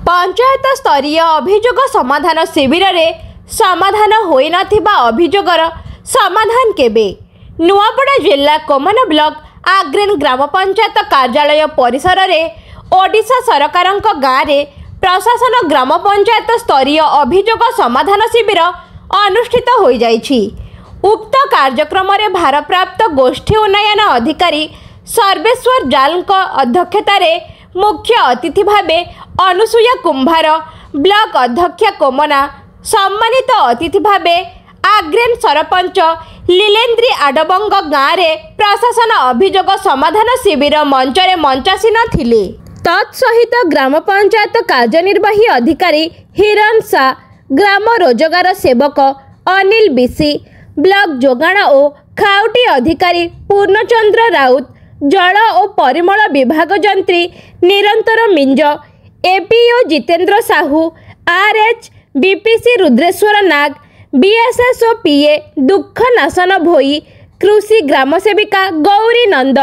पंचायत स्तरीय अभियोग समाधान शिविर रे समाधान होई नथिबा अभियोगर समाधान केबे। नुआपड़ा जिला कोमन ब्लॉक आग्रेन ग्राम पंचायत कार्यालय परिसर रे ओडिशा सरकारक गाँव रे प्रशासन ग्राम पंचायत स्तरीय अभियोग समाधान शिविर अनुष्ठित होई जाइछि। उक्त कार्यक्रम रे भारप्राप्त गोष्ठी उन्नयन अधिकारी सर्वेश्वर जालक अध्यक्षता रे मुख्य अतिथि भावे अनुसूया कुंभार, ब्लॉक अध्यक्ष कोमना, सम्मानित अतिथि भावे आग्रेन सरपंच लीलेन्द्री आडबंग गाँव रे प्रशासन अभियोग समाधान शिविर मंचरे मंचासीन थिले। तत्सहित ग्राम पंचायत कार्यनिर्वाही अधिकारी हिरण शाह, ग्राम रोजगार सेवक अनिल बिसी, ब्लॉक जोगाण और खाउटी अधिकारी पूर्णचंद्र राउत, जल और परिमल विभाग जंत्री Nirantar Minj, APO Jitendra Sahu, RH BPC Rudreshwar Nag, BSSO PA Dukhanashan भोई, कृषि ग्राम सेविका गौरी नंद,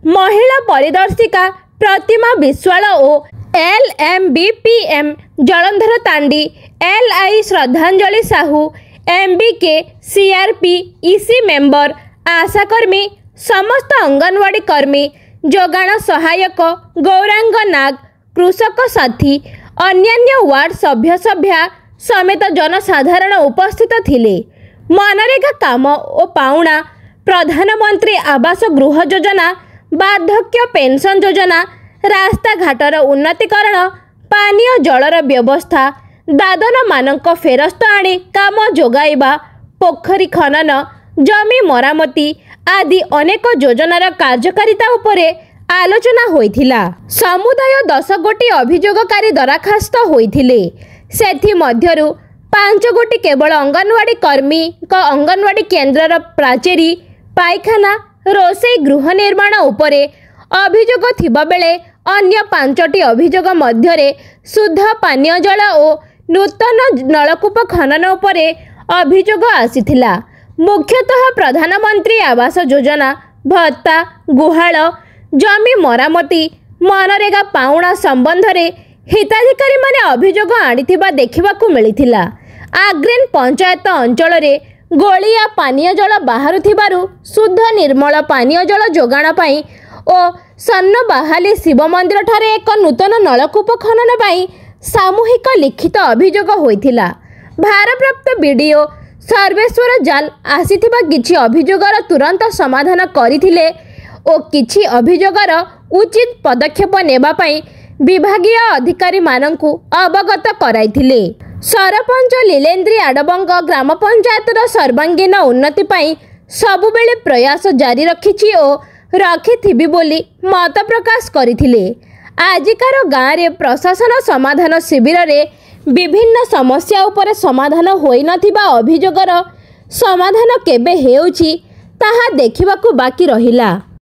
महिला परिदर्शिका प्रतिमा विश्वाल और एलएमबीपीएम Jalandhar Tandi, LI Shraddhanjali Sahu, MBK CRP EC member, आशाकर्मी, समस्त अंगनवाड़ी कर्मी, जोगाण सहायक गौरांग नाग, कृषक साथी, अन्यान्य वार्ड सभ्या समेत जनसाधारण उपस्थित थिले। मनरेगा काम और पाउणा, प्रधानमंत्री आवास गृह योजना, वार्धक्य पेंशन योजना, रास्ता घाटर उन्नतीकरण, पानीय जलर व्यवस्था, दादन मानक फेरस्त आनी काम जोगाइबा, पोखरी खनन, जमी मरामती आदि अनेक योजनार कार्यकारिता उपरे आलोचना होइथिला। समुदाय 10 गोटी अभियोगकारी दरखास्त होइथिले। सेथि मध्यरु 5 गोटी केवल अंगनवाड़ी कर्मी का अंगनवाड़ी केन्द्रर प्राचेरी, पायखाना, रोषेई गृह निर्माण उपरे अभियोग थिबा बेले अन्य 5टी अभियोग मध्यरे शुद्ध पानीय जल और नूतन नलकूप खनन उपरे अभियोग आसीथिला। मुख्यतः प्रधानमंत्री आवास योजना, भत्ता, गुहाल, जमी मरामती, मनरेगा पाउणा संबंध रे हिताधिकारी माने अभियोग आनिथिबा देखिबाकू मिलिथिला। आग्रेन पंचायत अंचल रे गोलिया पानीय जल बाहारुथिबारु शुद्ध निर्मल पानीय जल जोगाण पाई और सन्न बाहाली शिव मंदिर ठारे एक नूतन नलकूप खनन पाई सामूहिक लिखित अभियोग होइथिला। भारप्राप्त बीडीओ सर्वेश्वर जाल आसीथिबा किछि अभियोगर तुरंत समाधान करिथिले और किछि अभियोगर उचित पदक्षेप नेबा पई विभागीय अधिकारी माननकु अवगत कराइथिले। सरपंच लीलेन्द्री आडबंग ग्राम पंचायतर सर्वांगीन उन्नति पई सबुबेले प्रयास जारी रखिछि और रखिथिबि बोली मत प्रकाश करिथिले। आजिकार गाँव रे प्रशासन समाधान शिविर रे विभिन्न समस्या उपरे समाधान होई नथिबा अभियोगर समाधान केबे हेउछि ताहा देखिबाकू बाकी रहिला।